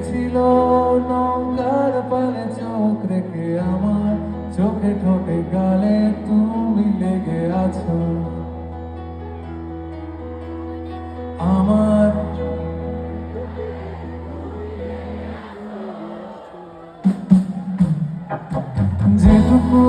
ছিল নৌকার পালে চোখ রেখে আমার চোখে ঠোঁটে গালে তুমি লেগে আছো আমার যেটুকু